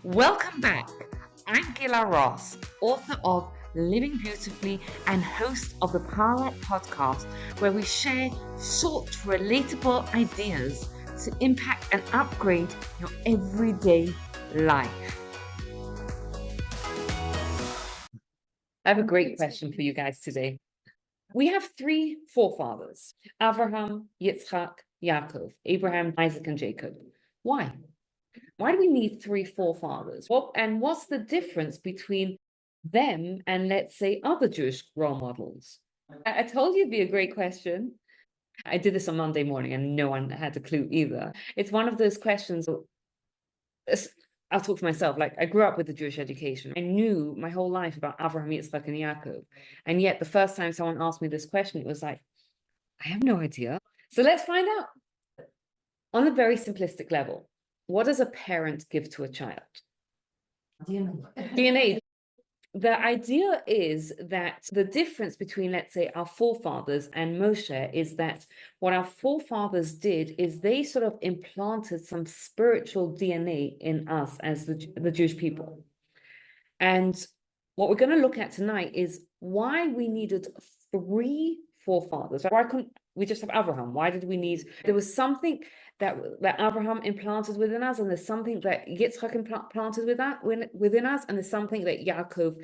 Welcome back. I'm Gila Ross, author of Living Beautifully and host of the Power Up podcast, where we share short, relatable ideas to impact and upgrade your everyday life. I have a great question for you guys today. We have three forefathers: Avraham, Yitzchak, Yaakov, Abraham, Isaac, and Jacob. Why? Why do we need three forefathers? And what's the difference between them and, let's say, other Jewish role models? I told you it'd be a great question. I did this on Monday morning and no one had a clue either. It's one of those questions. I'll talk for myself. Like, I grew up with the Jewish education. I knew my whole life about Avraham, Yitzchak, and Yaakov. And yet the first time someone asked me this question, it was like, I have no idea. So let's find out. On a very simplistic level, what does a parent give to a child? DNA. The idea is that the difference between, let's say, our forefathers and Moshe is that what our forefathers did is they sort of implanted some spiritual DNA in us as the Jewish people. And what we're going to look at tonight is why we needed three forefathers. Why couldn't we just have Avraham? Why did we need? There was something that Avraham implanted within us, and there's something that Yitzchak implanted within us, and there's something that Yaakov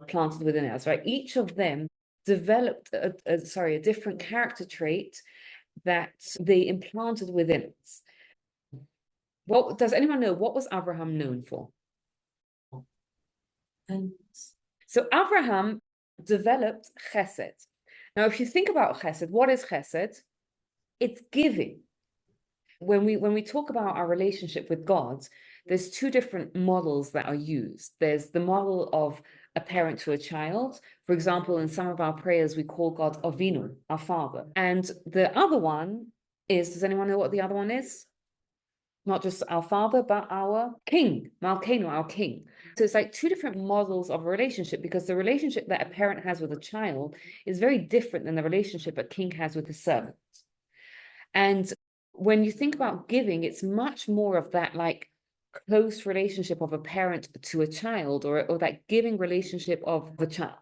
planted within us. Right? Each of them developed a different character trait that they implanted within us. What does anyone know? What was Avraham known for? So Avraham developed chesed. Now, if you think about chesed, what is chesed? It's giving. When we talk about our relationship with God, there's two different models that are used. There's the model of a parent to a child. For example, in some of our prayers, we call God Avinu, our Father. And the other one is, does anyone know what the other one is? Not just our Father, but our King, Malkeinu, our King. So it's like two different models of a relationship, because the relationship that a parent has with a child is very different than the relationship a king has with his servant. And when you think about giving, it's much more of that like close relationship of a parent to a child, or that giving relationship of the child.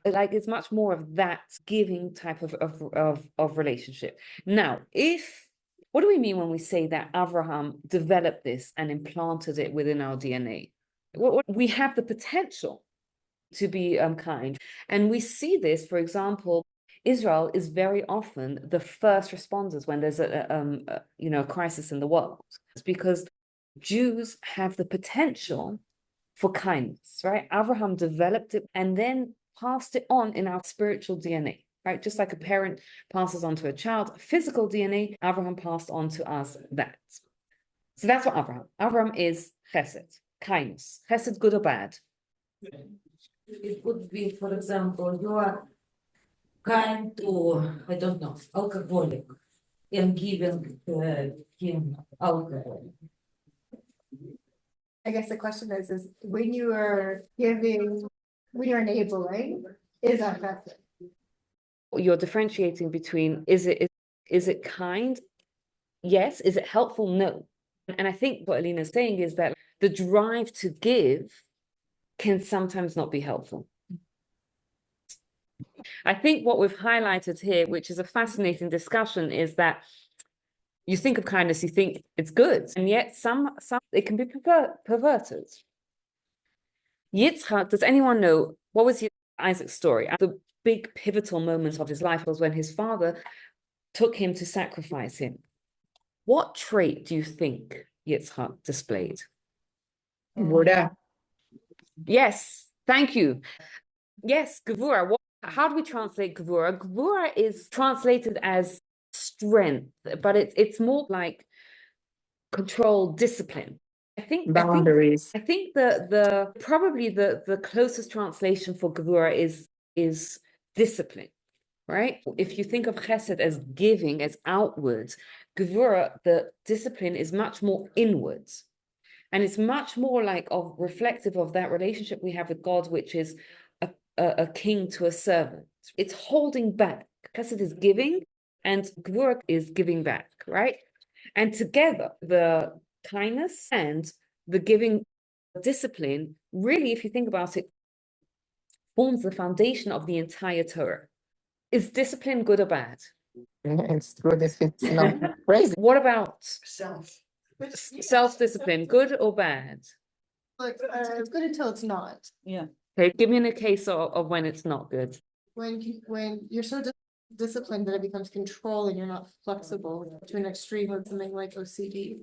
Like, it's much more of that giving type of relationship. Now, what do we mean when we say that Avraham developed this and implanted it within our DNA? We have the potential to be kind. And we see this, for example, Israel is very often the first responders when there's a crisis in the world. It's because Jews have the potential for kindness, right? Avraham developed it and then passed it on in our spiritual DNA, right? Just like a parent passes on to a child physical DNA, Avraham passed on to us that. So that's what Avraham is chesed, kindness. Chesed, good or bad? It would be, for example, you are kind to, I don't know, alcoholic, and giving him alcohol. I guess the question is when you are giving, when you're enabling, is that effective? You're differentiating between, is it kind? Yes. Is it helpful? No. And I think what Alina's saying is that the drive to give can sometimes not be helpful. I think what we've highlighted here, which is a fascinating discussion, is that you think of kindness, you think it's good, and yet some it can be perverted. Yitzchak, does anyone know what was Isaac's story? The big pivotal moment of his life was when his father took him to sacrifice him. What trait do you think Yitzchak displayed? Gvura. Yes, thank you. Yes, gevura. How do we translate gevura? Gevura is translated as strength, but it's more like control, discipline. I think Boundaries. I think the probably the closest translation for gevura is discipline, right? If you think of chesed as giving, as outwards, gevura, the discipline, is much more inwards. And it's much more like reflective of that relationship we have with God, which is a king to a servant. It's holding back. Chesed is giving, and gvura is giving back, right? And together, the kindness and the giving Discipline, really, if you think about it, forms the foundation of the entire Torah. Is discipline good or bad? It's good if it's not crazy. What about self-discipline, good or bad? It's good until it's not. Yeah. Okay, give me a case of when it's not good. When you're so disciplined that it becomes control and you're not flexible to an extreme of something like OCD,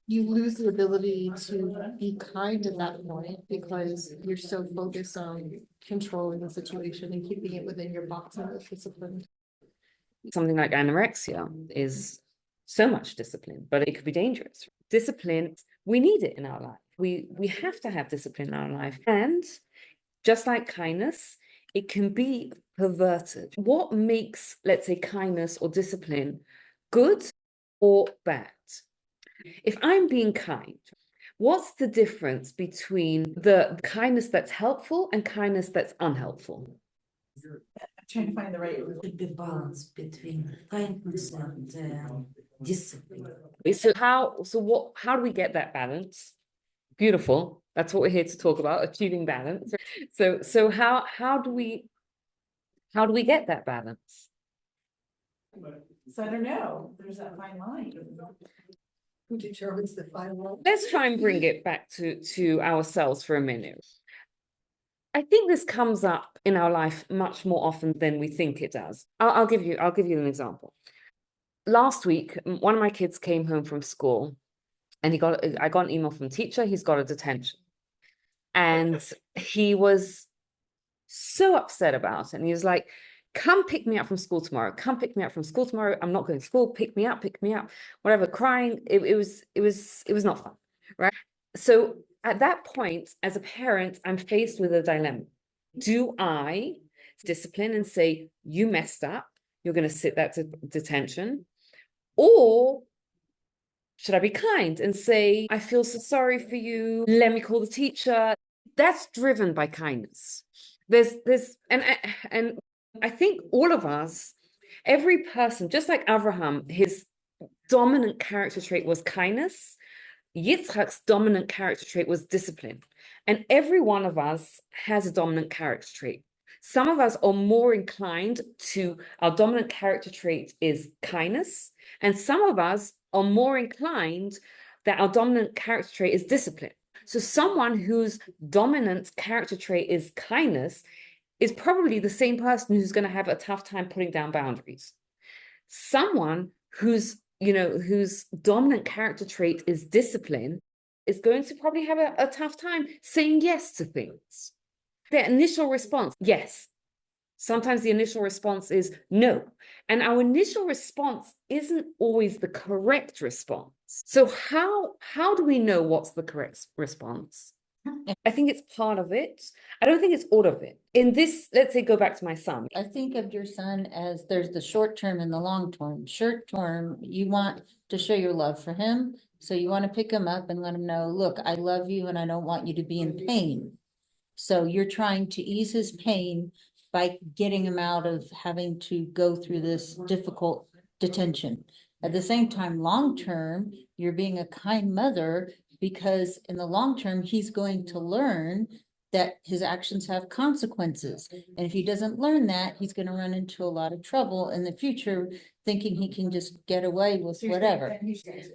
you lose the ability to be kind at that point because you're so focused on controlling the situation and keeping it within your box of discipline. Something like anorexia is so much discipline, but it could be dangerous. Discipline, we need it in our life. We have to have discipline in our life. And just like kindness, it can be perverted. What makes, let's say, kindness or discipline good or bad? If I'm being kind, what's the difference between the kindness that's helpful and kindness that's unhelpful? I'm trying to find the right word. Should be balance between kindness and discipline. So how do we get that balance? Beautiful. That's what we're here to talk about, achieving balance. So how do we get that balance? So I don't know, there's that fine line. Who determines the final? Let's try and bring it back to ourselves for a minute. I think this comes up in our life much more often than we think it does. I'll give you an example. Last week, one of my kids came home from school and I got an email from the teacher, he's got a detention. And he was so upset about it. And he was like, come pick me up from school tomorrow. Come pick me up from school tomorrow. I'm not going to school. Pick me up, whatever, crying. It was not fun, right? So at that point, as a parent, I'm faced with a dilemma. Do I discipline and say, you messed up, you're going to sit that detention? Or should I be kind and say, I feel so sorry for you, let me call the teacher? That's driven by kindness. And I think all of us, every person, just like Avraham, his dominant character trait was kindness. Yitzchak's dominant character trait was discipline. And every one of us has a dominant character trait. Some of us are more inclined to, our dominant character trait is kindness. And some of us are more inclined that our dominant character trait is discipline. So someone whose dominant character trait is kindness is probably the same person who's going to have a tough time putting down boundaries. Someone whose dominant character trait is discipline is going to probably have a tough time saying yes to things. Their initial response, yes. Sometimes the initial response is no. And our initial response isn't always the correct response. So how do we know what's the correct response? I think it's part of it. I don't think it's all of it. In this, let's say, go back to my son. I think of your son as there's the short term and the long term. Short term, you want to show your love for him. So you want to pick him up and let him know, look, I love you and I don't want you to be in pain. So you're trying to ease his pain by getting him out of having to go through this difficult detention. At the same time, long term, you're being a kind mother because in the long term, he's going to learn that his actions have consequences. And if he doesn't learn that, he's going to run into a lot of trouble in the future, thinking he can just get away with whatever.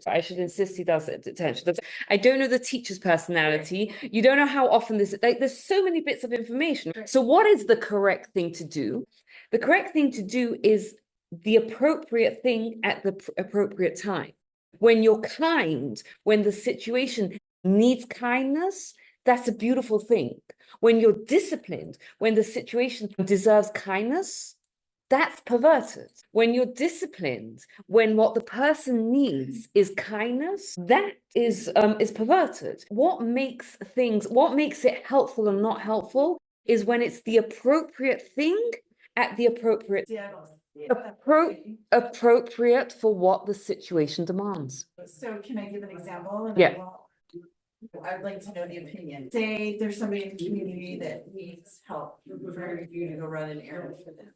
I should insist he does it at detention. I don't know the teacher's personality. You don't know how often this, like, there's so many bits of information. So what is the correct thing to do? The correct thing to do is the appropriate thing at the appropriate time. When you're kind, when the situation needs kindness, that's a beautiful thing. When you're disciplined, when the situation deserves kindness, that's perverted. When you're disciplined, when what the person needs is kindness, that is perverted. What makes it helpful and not helpful is when it's the appropriate thing at the appropriate appropriate for what the situation demands. So can I give an example? Yeah. I'd like to know the opinion. Say there's somebody in the community that needs help for you to go run an errand for them.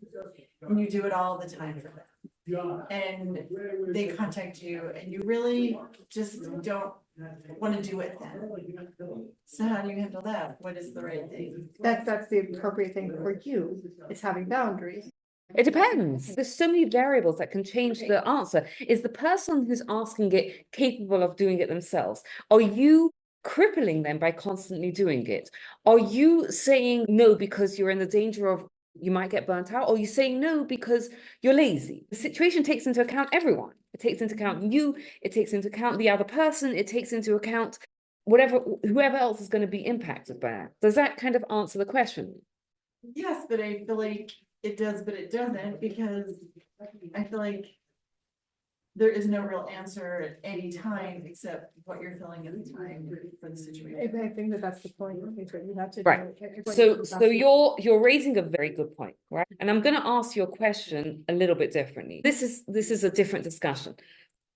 And you do it all the time for them. And they contact you and you really just don't want to do it then. So how do you handle that? What is the right thing? That's the appropriate thing for you, is having boundaries. It depends. There's so many variables that can change the answer. Is the person who's asking it capable of doing it themselves? Are you crippling them by constantly doing it? Are you saying no because you're in the danger of you might get burnt out? Or are you saying no because you're lazy? The situation takes into account everyone. It takes into account you, it takes into account the other person, it takes into account whoever else is going to be impacted by that. Does that kind of answer the question? Yes, but I feel like it does, but it doesn't, because I feel like there is no real answer at any time except what you're feeling at the time for the situation. I think that's the point. I think that you have to. Right. So you're raising a very good point, right? And I'm going to ask your question a little bit differently. This is a different discussion,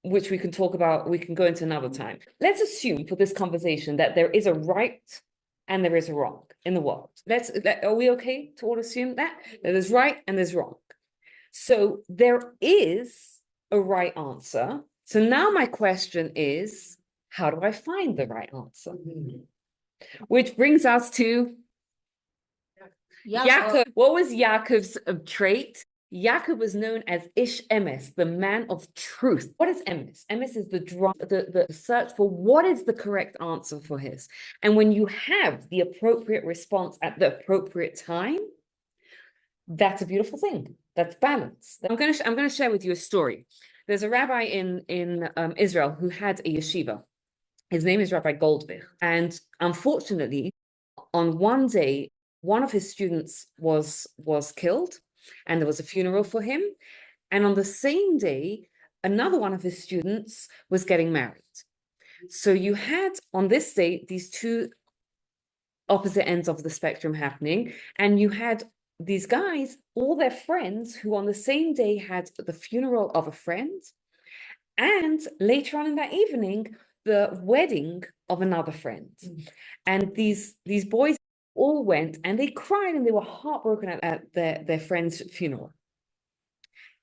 which we can talk about. We can go into another time. Let's assume for this conversation that there is a right and there is a wrong in the world. Are we okay to all assume that there's right and there's wrong? So there is a right answer. So now my question is, how do I find the right answer? Which brings us to Yaakov. What was Yaakov's trait? Yaakov was known as Ish Emes, the man of truth. What is Emes? Emes is the search for what is the correct answer for his. And when you have the appropriate response at the appropriate time, that's a beautiful thing. That's balance. I'm going to share with you a story. There's a rabbi in Israel who had a yeshiva. His name is Rabbi Goldvich. And unfortunately, on one day, one of his students was killed, and there was a funeral for him. And on the same day, another one of his students was getting married. So you had on this day these two opposite ends of the spectrum happening, and you had these guys, all their friends, who on the same day had the funeral of a friend, and later on in that evening, the wedding of another friend. And these boys all went and they cried and they were heartbroken at their friend's funeral.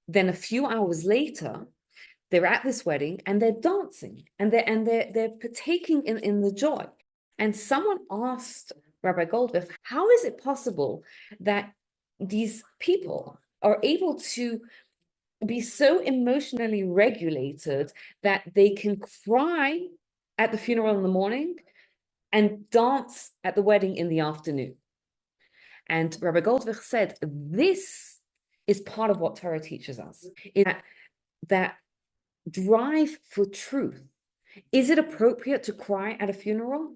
Then a few hours later, they're at this wedding and they're dancing and they're partaking in the joy. And someone asked Rabbi Goldberg, how is it possible that these people are able to be so emotionally regulated that they can cry at the funeral in the morning and dance at the wedding in the afternoon? And Rabbi Goldberg said, this is part of what Torah teaches us, is that drive for truth. Is it appropriate to cry at a funeral?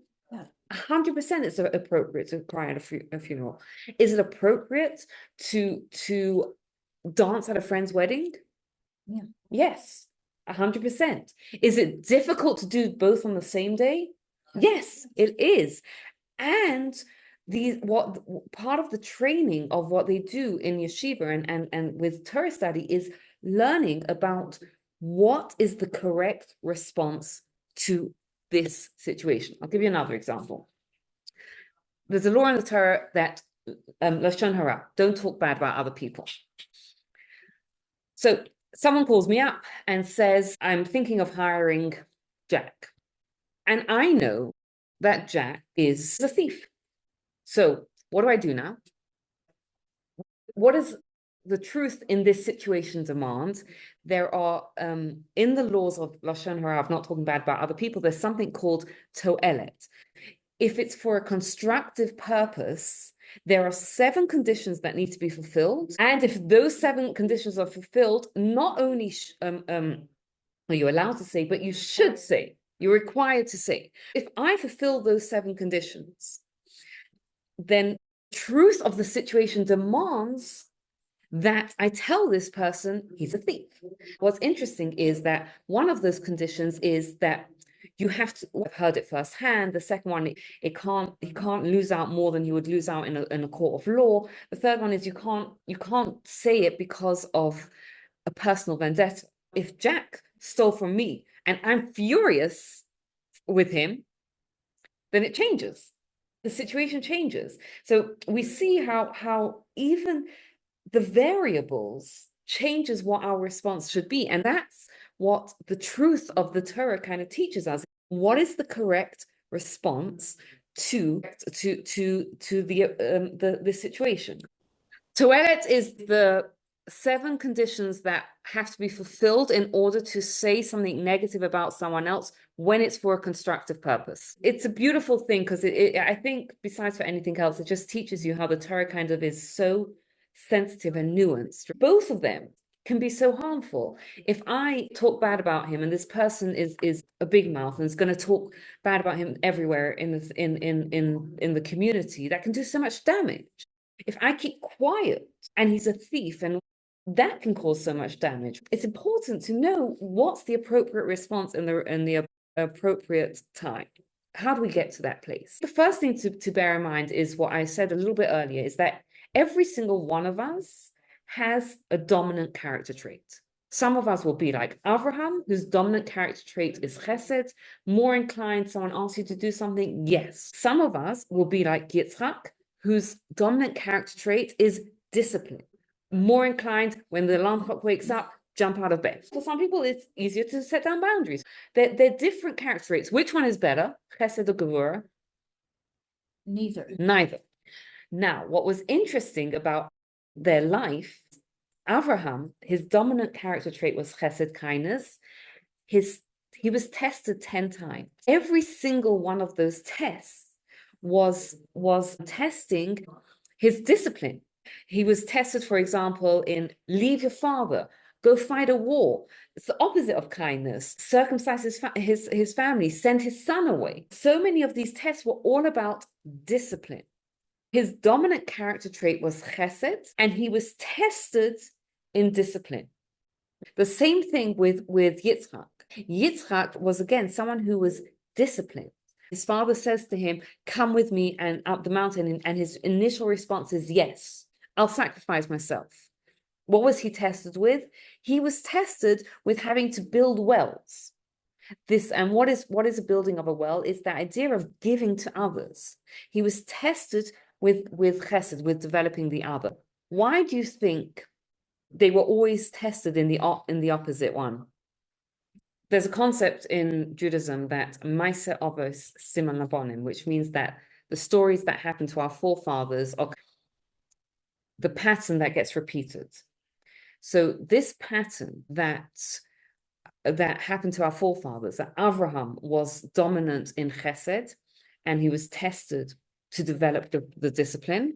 100% it's appropriate to cry at a funeral. Is it appropriate to dance at a friend's wedding? Yeah. Yes, 100%. Is it difficult to do both on the same day? Yes, it is. And part of the training of what they do in yeshiva and with Torah study is learning about what is the correct response to this situation. I'll give you another example. There's a law in the Torah that Lashon Hara, don't talk bad about other people. So someone calls me up and says, I'm thinking of hiring Jack. And I know that Jack is a thief. So what do I do now? What is the truth in this situation demand? There are, in the laws of Lashon Hara, I'm not talking bad about other people, there's something called to'elet. If it's for a constructive purpose, there are 7 conditions that need to be fulfilled. And if those 7 conditions are fulfilled, not only are you allowed to say, but you should say, you're required to say. If I fulfill those 7 conditions, then truth of the situation demands that I tell this person he's a thief. What's interesting is that one of those conditions is that you have to have heard it firsthand. The second one, he can't lose out more than he would lose out in a court of law. The third one is you can't say it because of a personal vendetta. If Jack stole from me and I'm furious with him, then it changes. The situation changes. So we see how even the variables changes what our response should be. And that's what the truth of the Torah kind of teaches us. What is the correct response to the situation. Toelet is the 7 conditions that have to be fulfilled in order to say something negative about someone else when it's for a constructive purpose. It's a beautiful thing because I think besides for anything else, it just teaches you how the Torah kind of is so sensitive and nuanced. Both of them can be so harmful. If I talk bad about him and this person is a big mouth and is going to talk bad about him everywhere in the community, that can do so much damage. If I keep quiet and he's a thief, and that can cause so much damage. It's important to know what's the appropriate response in the appropriate time. How do we get to that place? The first thing to bear in mind is what I said a little bit earlier, is that every single one of us has a dominant character trait. Some of us will be like Avraham, whose dominant character trait is chesed, more inclined, someone asks you to do something, yes. Some of us will be like Yitzchak, whose dominant character trait is discipline. More inclined, when the alarm clock wakes up, jump out of bed. For some people, it's easier to set down boundaries. They're different character traits. Which one is better, chesed or gevura? Neither. Now, what was interesting about their life, Avraham, his dominant character trait was chesed, kindness. He was tested 10 times. Every single one of those tests was testing his discipline. He was tested, for example, in leave your father, go fight a war. It's the opposite of kindness. Circumcise his family, send his son away. So many of these tests were all about discipline. His dominant character trait was chesed, and he was tested in discipline. The same thing with Yitzchak. Yitzchak was, again, someone who was disciplined. His father says to him, come with me and up the mountain, and his initial response is, yes, I'll sacrifice myself. What was he tested with? He was tested with having to build wells. What is a building of a well? It's the idea of giving to others. He was tested with chesed, with developing the other. Why do you think they were always tested in the opposite one? There's a concept in Judaism that Maaseh Avos Siman Labonim, which means that the stories that happen to our forefathers are the pattern that gets repeated. So this pattern that happened to our forefathers, that Avraham was dominant in chesed, and he was tested to develop the discipline,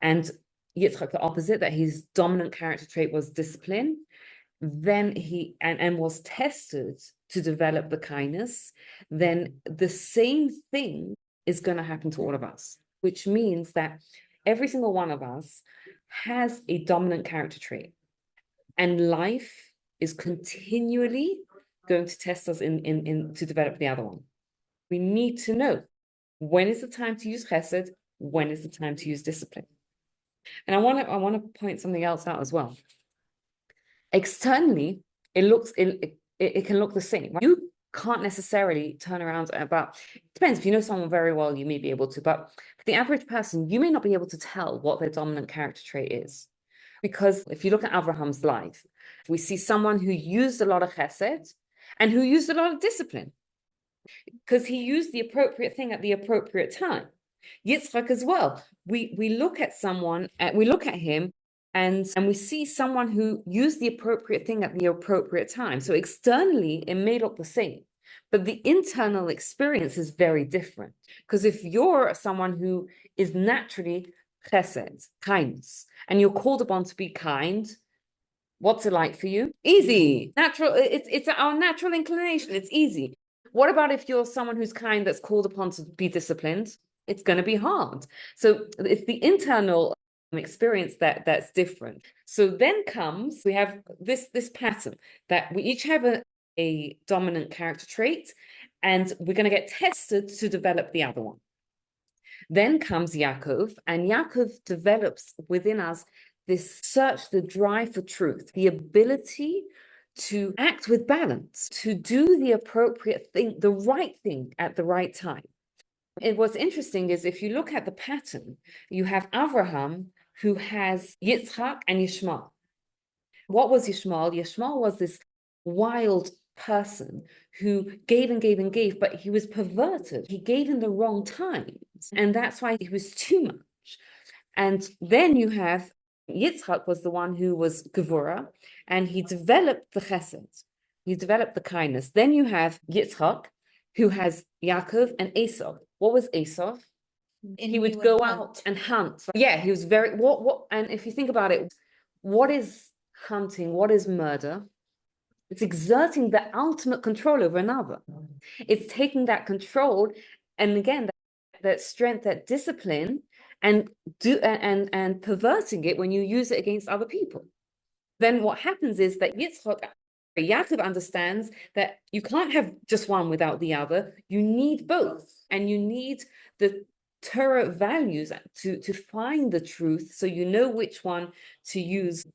and Yitzchak the opposite, that his dominant character trait was discipline, then he was tested to develop the kindness, then the same thing is going to happen to all of us, which means that every single one of us has a dominant character trait, and life is continually going to test us in to develop the other one. We need to know when is the time to use chesed, when is the time to use discipline. And I want to point something else out as well. Externally, it can look the same. Right? You can't necessarily turn around about, it depends, if you know someone very well, you may be able to, but for the average person, you may not be able to tell what their dominant character trait is. Because if you look at Avraham's life, we see someone who used a lot of chesed and who used a lot of discipline, because he used the appropriate thing at the appropriate time. Yitzchak as well. We look at someone, we look at him, and we see someone who used the appropriate thing at the appropriate time. So externally, it may look the same, but the internal experience is very different. Because if you're someone who is naturally chesed, kindness, and you're called upon to be kind, what's it like for you? Easy, natural. It's our natural inclination. It's easy. What about if you're someone who's kind that's called upon to be disciplined? It's going to be hard. So it's the internal experience that's different. So then we have this pattern that we each have a dominant character trait, and we're going to get tested to develop the other one. Then comes Yaakov, and Yaakov develops within us this search, the drive for truth, the ability to act with balance, to do the appropriate thing, the right thing at the right time. And what's interesting is if you look at the pattern, you have Avraham, who has Yitzchak and Yishmael. What was Yishmael? Yishmael was this wild person who gave and gave and gave, but he was perverted. He gave in the wrong times. And that's why he was too much. And then you have Yitzchak was the one who was Gevurah, and he developed the chesed. He developed the kindness. Then you have Yitzchak, who has Yaakov and Esau. What was Esau? He would go out and hunt. Yeah, he was very what and if you think about it, what is hunting? What is murder? It's exerting the ultimate control over another. It's taking that control, and again, that strength, that discipline, and perverting it when you use it against other people. Then what happens is that Yaakov understands that you can't have just one without the other. You need both, and you need the Torah values to find the truth, so you know which one to use.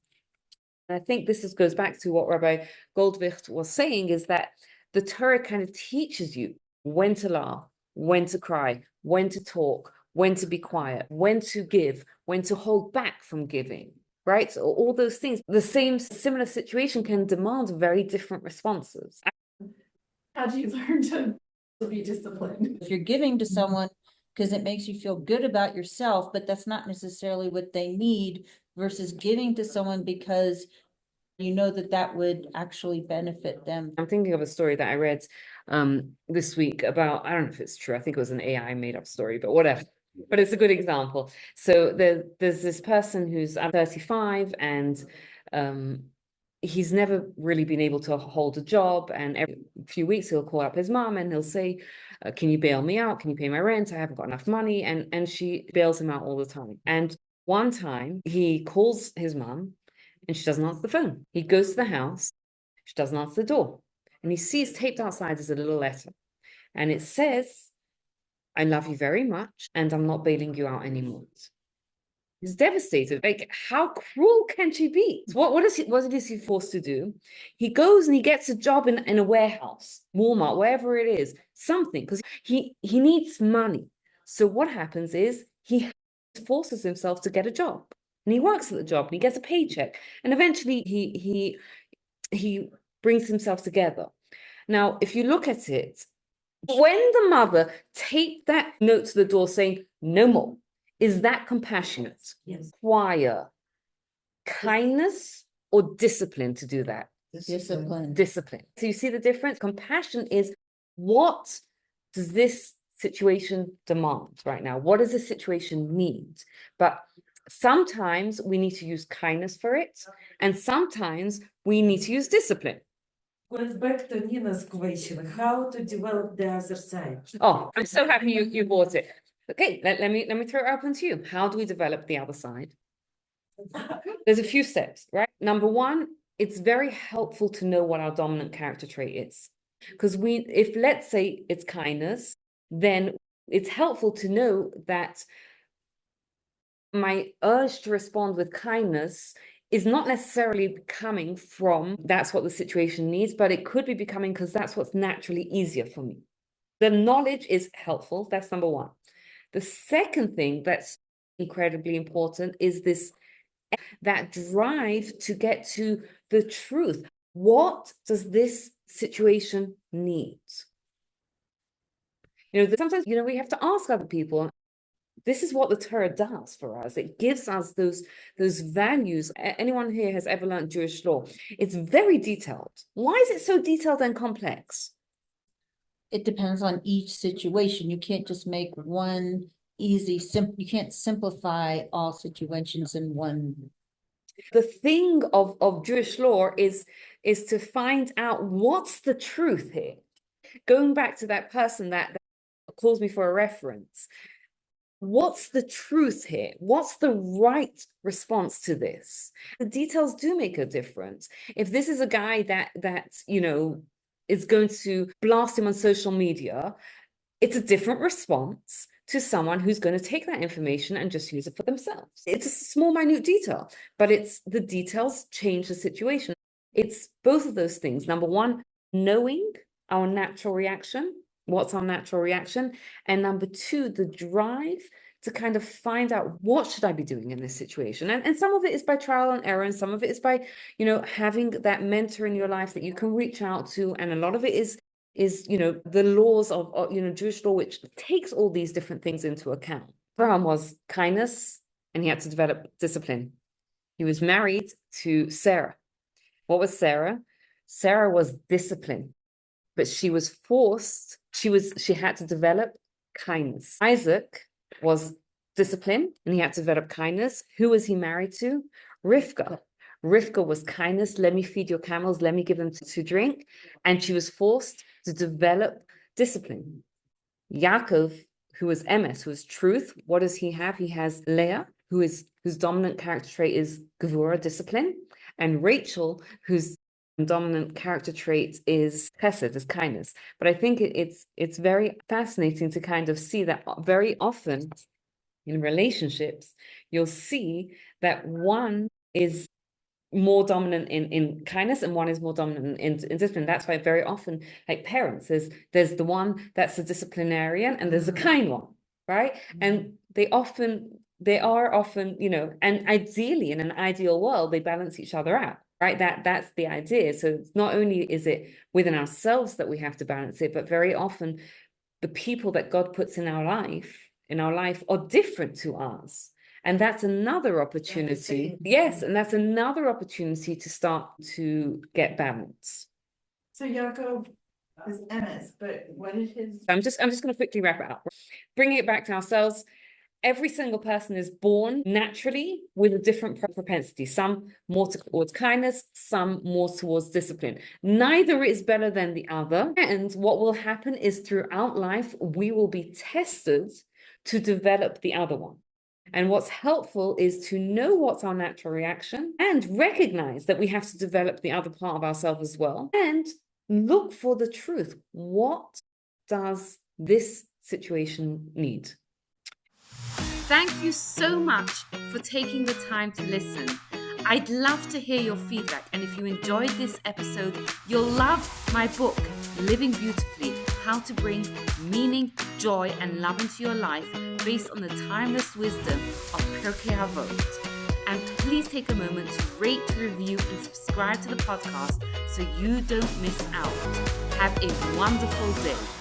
And I think this goes back to what Rabbi Goldwicht was saying, is that the Torah kind of teaches you when to laugh, when to cry, when to talk, when to be quiet, when to give, when to hold back from giving, right? So all those things, the similar situation can demand very different responses. How do you learn to be disciplined? If you're giving to someone because it makes you feel good about yourself, but that's not necessarily what they need, versus giving to someone because you know that would actually benefit them. I'm thinking of a story that I read this week about, I don't know if it's true, I think it was an AI made up story, but whatever. But it's a good example. So there's this person who's 35, and he's never really been able to hold a job, and every few weeks he'll call up his mom and he'll say, can you bail me out? Can you pay my rent? I haven't got enough money. And she bails him out all the time. And one time he calls his mom and she doesn't answer the phone. He goes to the house, she doesn't answer the door. And he sees taped outside is a little letter. And it says, I love you very much, and I'm not bailing you out anymore. He's devastated. Like, how cruel can she be? What is he forced to do? He goes and he gets a job in a warehouse, Walmart, wherever it is, something, because he needs money. So what happens is he forces himself to get a job, and he works at the job and he gets a paycheck, and eventually he brings himself together. Now, if you look at it, when the mother taped that note to the door saying no more, is that compassionate? Yes. Require kindness or discipline to do that? Discipline. Discipline. So you see the difference? Compassion is, what does this situation demand right now? What does this situation need? But sometimes we need to use kindness for it, and sometimes we need to use discipline. Going back to Nina's question, how to develop the other side? Oh, I'm so happy you bought it. Okay, let me throw it open to you. How do we develop the other side? There's a few steps, right? Number one, it's very helpful to know what our dominant character trait is. Because if let's say it's kindness, then it's helpful to know that my urge to respond with kindness is not necessarily coming from that's what the situation needs, but it could be becoming because that's what's naturally easier for me. The knowledge is helpful. That's number one. The second thing that's incredibly important is that drive to get to the truth. What does this situation need? Sometimes, we have to ask other people. This is what the Torah does for us. It gives us those values. Anyone here has ever learned Jewish law? It's very detailed. Why is it so detailed and complex? It depends on each situation. You can't just make one easy, you can't simplify all situations in one. The thing of Jewish law is to find out what's the truth here. Going back to that person that calls me for a reference, what's the truth here? What's the right response to this? The details do make a difference. If this is a guy that is going to blast him on social media, it's a different response to someone who's going to take that information and just use it for themselves. It's a small, minute detail, but the details change the situation. It's both of those things. Number one, knowing our natural reaction. What's our natural reaction? And number two, the drive to kind of find out, what should I be doing in this situation? And some of it is by trial and error, and some of it is by, having that mentor in your life that you can reach out to. And a lot of it is the laws of Jewish law, which takes all these different things into account. Avraham was kindness, and he had to develop discipline. He was married to Sarah. What was Sarah? Sarah was discipline, but she was forced. She had to develop kindness. Isaac was discipline, and he had to develop kindness. Who was he married to? Rivka. Rivka was kindness. Let me feed your camels. Let me give them to drink. And she was forced to develop discipline. Yaakov, who was emes, who was truth. What does he have? He has Leah, whose dominant character trait is gevura, discipline, and Rachel, whose dominant character trait is chesed, is kindness. But I think it's very fascinating to kind of see that very often in relationships, you'll see that one is more dominant in kindness and one is more dominant in discipline. That's why very often, like parents, there's the one that's a disciplinarian and there's a kind one, right? And they are often, and ideally in an ideal world, they balance each other out, right? That's the idea. So not only is it within ourselves that we have to balance it, but very often the people that God puts in our life are different to us. And that's another opportunity. Yes, and that's another opportunity to start to get balance. So Yaakov is emes, but what is his? I'm just going to quickly wrap it up. Bringing it back to ourselves. Every single person is born naturally with a different propensity, some more towards kindness, some more towards discipline. Neither is better than the other. And what will happen is throughout life, we will be tested to develop the other one. And what's helpful is to know what's our natural reaction and recognize that we have to develop the other part of ourselves as well, and look for the truth. What does this situation need? Thank you so much for taking the time to listen. I'd love to hear your feedback, and if you enjoyed this episode, you'll love my book, Living Beautifully: How to Bring Meaning, Joy, and Love into Your Life, based on the timeless wisdom of Pirkei Avot. And please take a moment to rate, review, and subscribe to the podcast so you don't miss out. Have a wonderful day.